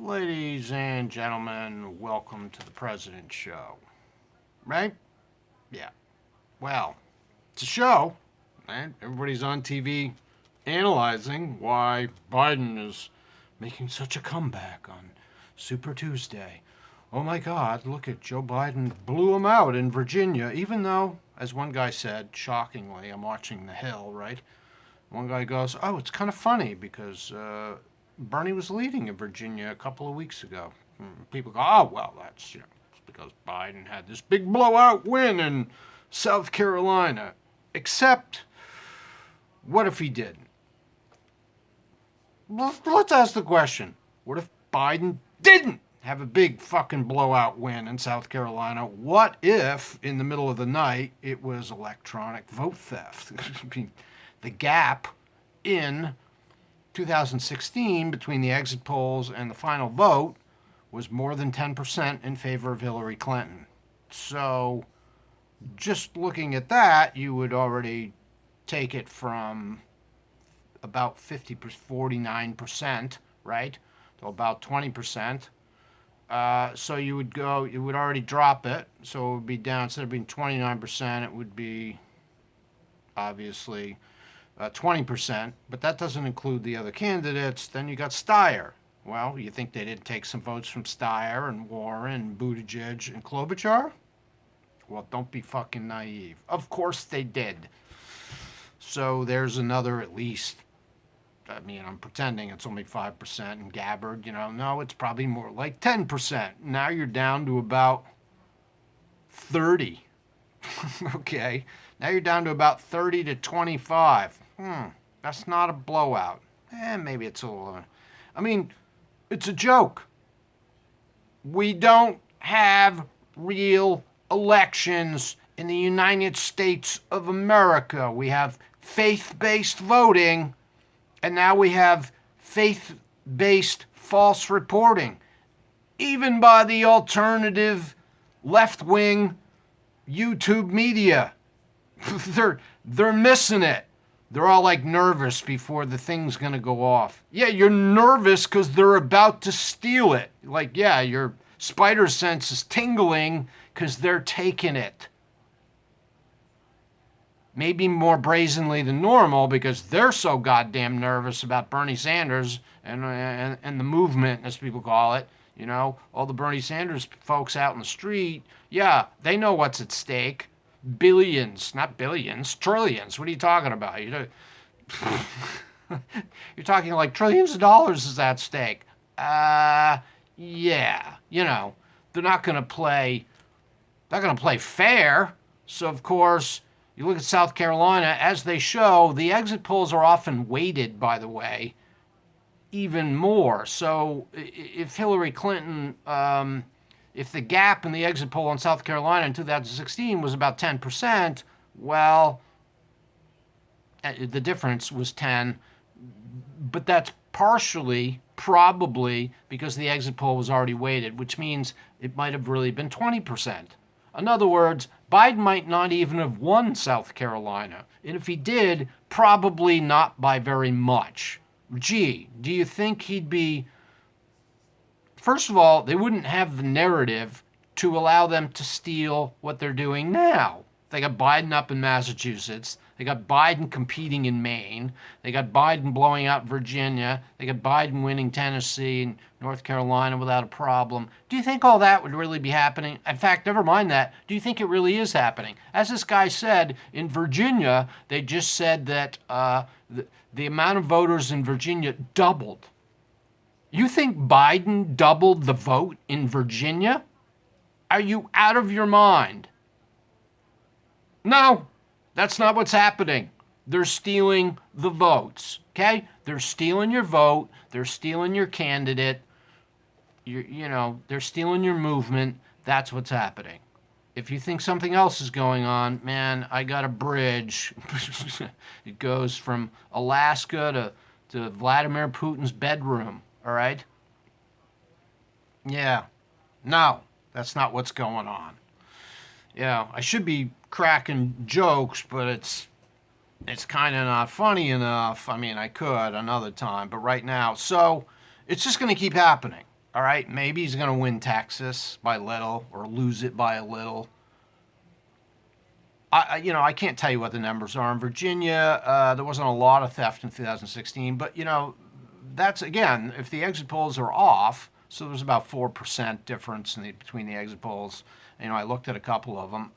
Ladies and gentlemen, welcome to the President Show. Right? Yeah. Well, it's a show, right? Everybody's on TV analyzing why Biden is making such a comeback on Super Tuesday. Oh my God, look at Joe Biden blew him out in Virginia, even though, as one guy said, shockingly, I'm watching The Hill, right? One guy goes, "Oh, it's kind of funny because Bernie was leading in Virginia a couple of weeks ago." People go, "Oh, well, that's it's because Biden had this big blowout win in South Carolina." Except, what if he didn't? Let's ask the question: what if Biden didn't have a big fucking blowout win in South Carolina? What if, in the middle of the night, it was electronic vote theft? I mean, the gap in 2016 between the exit polls and the final vote was more than 10% in favor of Hillary Clinton. So, just looking at that, you would already take it from about 49%, right, to about 20%. So you would already drop it. So it would be down, instead of being 29%, it would be obviously 20%, but that doesn't include the other candidates. Then you got Steyer. Well, you think they didn't take some votes from Steyer and Warren and Buttigieg and Klobuchar? Well, don't be fucking naive. Of course they did. So there's another at least. I mean, I'm pretending it's only 5%. And Gabbard, no, it's probably more like 10%. Now you're down to about 30. Okay. Now you're down to about 30 to 25. That's not a blowout. Maybe it's a little. I mean, it's a joke. We don't have real elections in the United States of America. We have faith based voting, and now we have faith based false reporting, even by the alternative left wing YouTube media. they're missing it. They're all like nervous before the thing's gonna go off. Yeah, you're nervous because they're about to steal it. Like, yeah, your spider sense is tingling because they're taking it. Maybe more brazenly than normal because they're so goddamn nervous about Bernie Sanders and the movement, as people call it. All the Bernie Sanders folks out in the street, yeah, they know what's at stake. Billions, not billions, trillions. What are you talking about? You're talking like trillions of dollars is at stake. Yeah, they're not going to play. They're going to play fair. So of course, you look at South Carolina, as they show, the exit polls are often weighted, by the way, even more. So if Hillary Clinton, if the gap in the exit poll in South Carolina in 2016 was about 10%, well, the difference was 10, but that's partially probably because the exit poll was already weighted, which means it might have really been 20%. In other words, Biden might not even have won South Carolina. And if he did, probably not by very much. Gee, do you think he'd be. First of all, they wouldn't have the narrative to allow them to steal what they're doing now. They got Biden up in Massachusetts. They got Biden competing in Maine. They got Biden blowing out Virginia. They got Biden winning Tennessee and North Carolina without a problem. Do you think all that would really be happening? In fact, never mind that. Do you think it really is happening? As this guy said, in Virginia, they just said that the amount of voters in Virginia doubled. You think Biden doubled the vote in Virginia? Are you out of your mind? No, that's not what's happening. They're stealing the votes, okay? They're stealing your vote. They're stealing your candidate. They're stealing your movement. That's what's happening. If you think something else is going on, man, I got a bridge. It goes from Alaska to Vladimir Putin's bedroom, all right? Yeah. No, that's not what's going on. Yeah, I should be cracking jokes, but it's kind of not funny enough. I mean, I could another time, but right now, so it's just going to keep happening. All right, maybe he's going to win Texas by little or lose it by a little. I can't tell you what the numbers are in Virginia. There wasn't a lot of theft in 2016, but that's again, if the exit polls are off, so there was about 4% difference between the exit polls. I looked at a couple of them.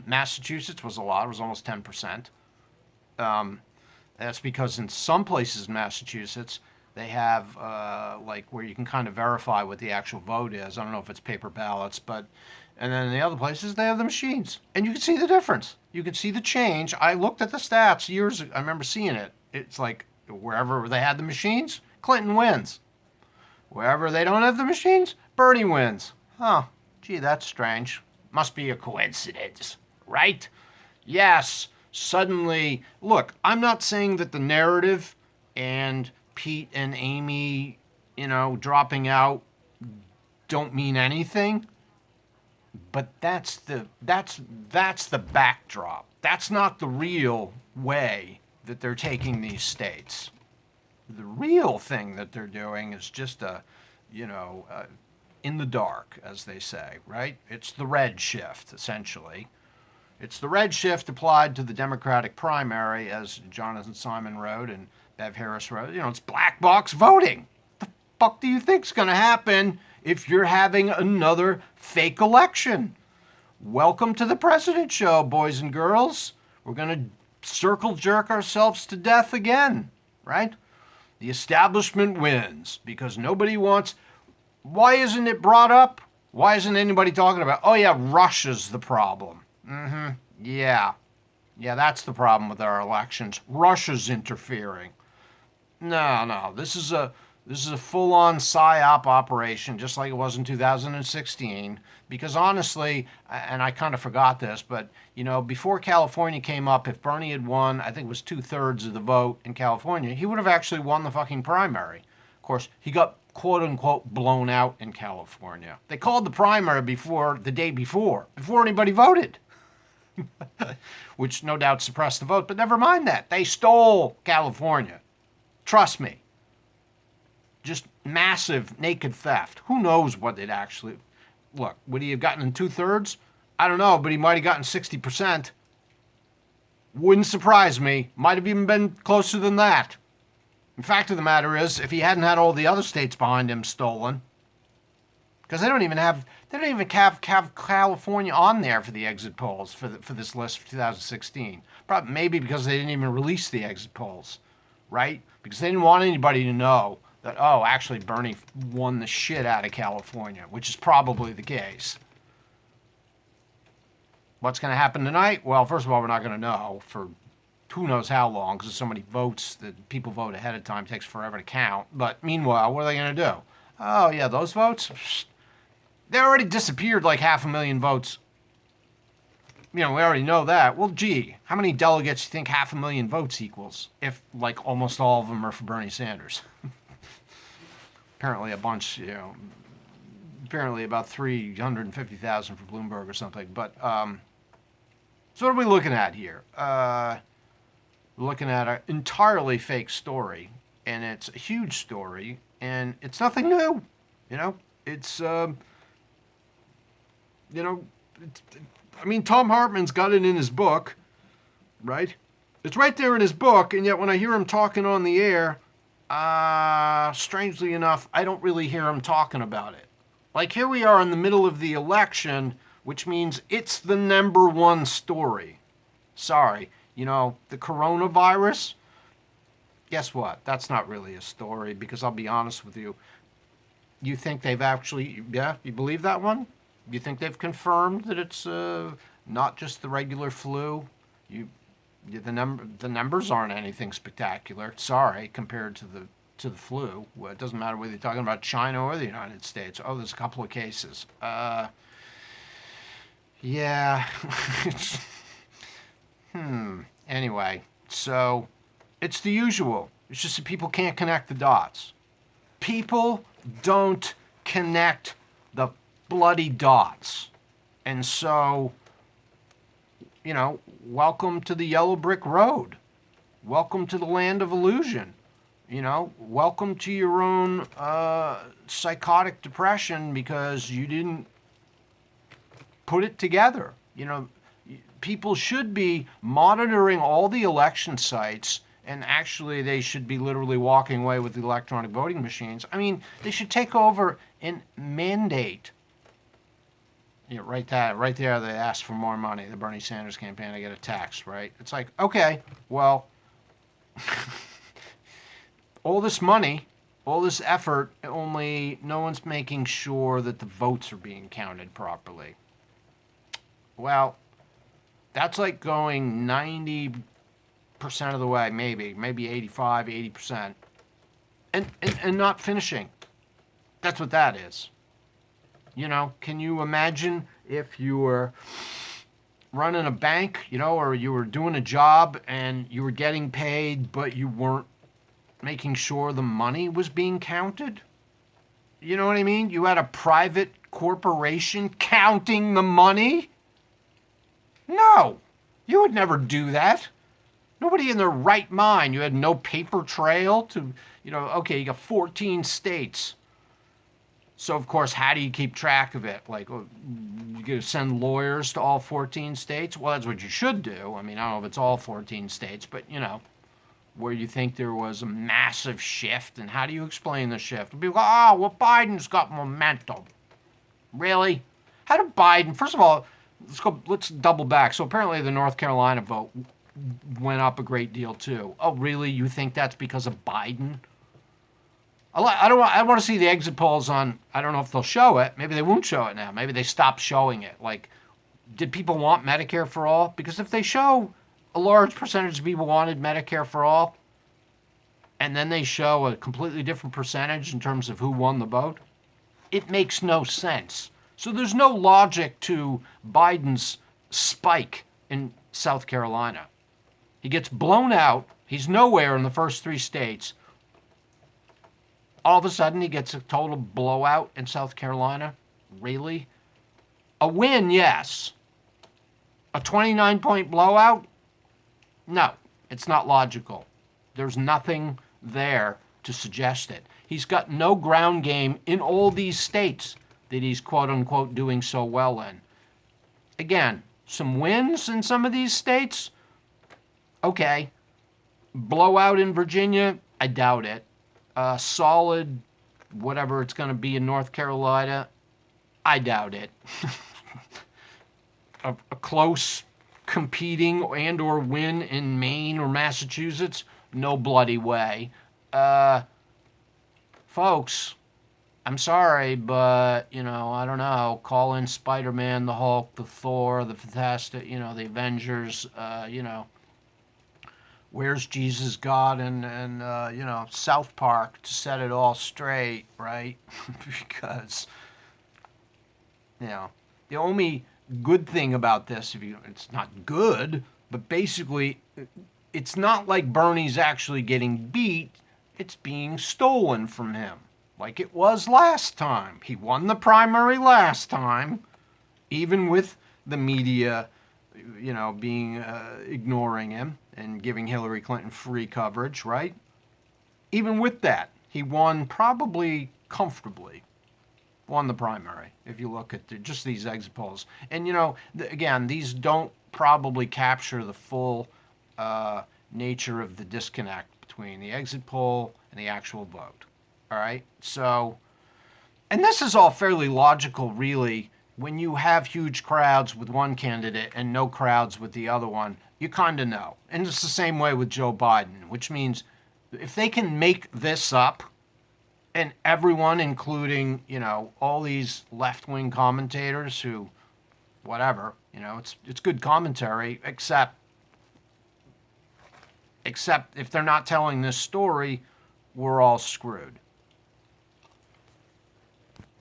Massachusetts was a lot; it was almost 10%. That's because in some places in Massachusetts they have like where you can kind of verify what the actual vote is. I don't know if it's paper ballots, but and then in the other places they have the machines, and you can see the difference. You can see the change. I looked at the stats years ago. I remember seeing it. It's like wherever they had the machines, Clinton wins. Wherever they don't have the machines, Bernie wins. Huh. Gee, that's strange. Must be a coincidence, right? Yes. Suddenly, look, I'm not saying that the narrative and Pete and Amy, dropping out don't mean anything. But that's the backdrop. That's not the real way that they're taking these states. The real thing that they're doing is just in the dark, as they say, right? It's the red shift, essentially. It's the red shift applied to the Democratic primary, as Jonathan Simon wrote and Bev Harris wrote. It's black box voting. The fuck do you think's going to happen if you're having another fake election? Welcome to the President Show, boys and girls. We're going to circle jerk ourselves to death again, right? The establishment wins because nobody wants. Why isn't it brought up? Why isn't anybody talking about, oh yeah, Russia's the problem? Yeah. Yeah, that's the problem with our elections. Russia's interfering. No. This is a full-on PSYOP operation, just like it was in 2016. Because honestly, and I kind of forgot this, but before California came up, if Bernie had won, I think it was 2/3 of the vote in California, he would have actually won the fucking primary. Of course, he got quote unquote blown out in California. They called the primary the day before anybody voted. Which no doubt suppressed the vote, but never mind that. They stole California. Trust me. Just massive naked theft. Who knows what it actually. Look, would he have gotten in 2/3? I don't know, but he might have gotten 60%. Wouldn't surprise me. Might have even been closer than that. The fact of the matter is, if he hadn't had all the other states behind him stolen, because they don't even have California on there for the exit polls for this list for 2016. Probably maybe because they didn't even release the exit polls, right? Because they didn't want anybody to know that, oh, actually Bernie won the shit out of California, which is probably the case. What's going to happen tonight? Well, first of all, we're not going to know for who knows how long, because there's so many votes that people vote ahead of time. It takes forever to count. But meanwhile, what are they going to do? Oh, yeah, those votes? They already disappeared like 500,000 votes. We already know that. Well, gee, how many delegates do you think 500,000 votes equals if, like, almost all of them are for Bernie Sanders? Apparently a bunch, apparently about 350,000 for Bloomberg or something. But, so what are we looking at here? We're looking at an entirely fake story, and it's a huge story, and it's nothing new. It's, Tom Hartman's got it in his book, right? It's right there in his book, and yet when I hear him talking on the air, strangely enough, I don't really hear him talking about it. Like, here we are in the middle of the election, which means it's the number one story. Sorry, the coronavirus, guess what? That's not really a story, because I'll be honest with you. You think they've actually, you believe that one? You think they've confirmed that it's not just the regular flu? The numbers aren't anything spectacular. Sorry, compared to the flu. Well, it doesn't matter whether you're talking about China or the United States. Oh, there's a couple of cases. Yeah. Anyway, so it's the usual. It's just that people can't connect the dots. People don't connect the bloody dots. And so, welcome to the yellow brick road. Welcome to the land of illusion. You know, welcome to your own psychotic depression because you didn't put it together. You know, people should be monitoring all the election sites, and actually they should be literally walking away with the electronic voting machines. I mean, they should take over and mandate. You know, right there, they asked for more money. The Bernie Sanders campaign, they get a tax, right? It's like, okay, well, all this money, all this effort, only no one's making sure that the votes are being counted properly. Well, that's like going 90% of the way, maybe 85, 80%, and not finishing. That's what that is. You know, can you imagine if you were running a bank, you know, or you were doing a job and you were getting paid, but you weren't making sure the money was being counted? You know what I mean? You had a private corporation counting the money? No, you would never do that. Nobody in their right mind. You had no paper trail to, you know, okay, you got 14 states. So, of course, how do you keep track of it? Like, you going to send lawyers to all 14 states? Well, that's what you should do. I mean, I don't know if it's all 14 states, but, you know, where you think there was a massive shift. And how do you explain the shift? People go, oh, well, Biden's got momentum. Really? How did Biden, first of all, let's double back. So apparently the North Carolina vote went up a great deal too. Oh, really? You think that's because of Biden? I want to see the exit polls on, I don't know if they'll show it. Maybe they won't show it now. Maybe they stopped showing it. Like, did people want Medicare for all? Because if they show a large percentage of people wanted Medicare for all, and then they show a completely different percentage in terms of who won the vote, it makes no sense. So there's no logic to Biden's spike in South Carolina. He gets blown out. He's nowhere in the first 3 states. All of a sudden, he gets a total blowout in South Carolina. Really? A win, yes. A 29-point blowout? No, it's not logical. There's nothing there to suggest it. He's got no ground game in all these states that he's quote-unquote doing so well in. Again, some wins in some of these states? Okay. Blowout in Virginia? I doubt it. Solid, whatever it's going to be in North Carolina? I doubt it. a close competing and or win in Maine or Massachusetts? No bloody way. Folks, I'm sorry, but, you know, I don't know. Call in Spider-Man, the Hulk, the Thor, the Fantastic, you know, the Avengers, you know. Where's Jesus God and you know, South Park to set it all straight, right? Because, you know, the only good thing about this, it's not good, but basically, it's not like Bernie's actually getting beat. It's being stolen from him, like it was last time. He won the primary last time, even with the media, you know, being ignoring him and giving Hillary Clinton free coverage, right? Even with that, he won probably comfortably. Won the primary, if you look at just these exit polls. And, you know, again, these don't probably capture the full nature of the disconnect between the exit poll and the actual vote. All right? So, and this is all fairly logical, really. When you have huge crowds with one candidate and no crowds with the other one, you kind of know. And it's the same way with Joe Biden, which means if they can make this up, and everyone, including, you know, all these left-wing commentators who, whatever, you know, it's good commentary, except if they're not telling this story, we're all screwed.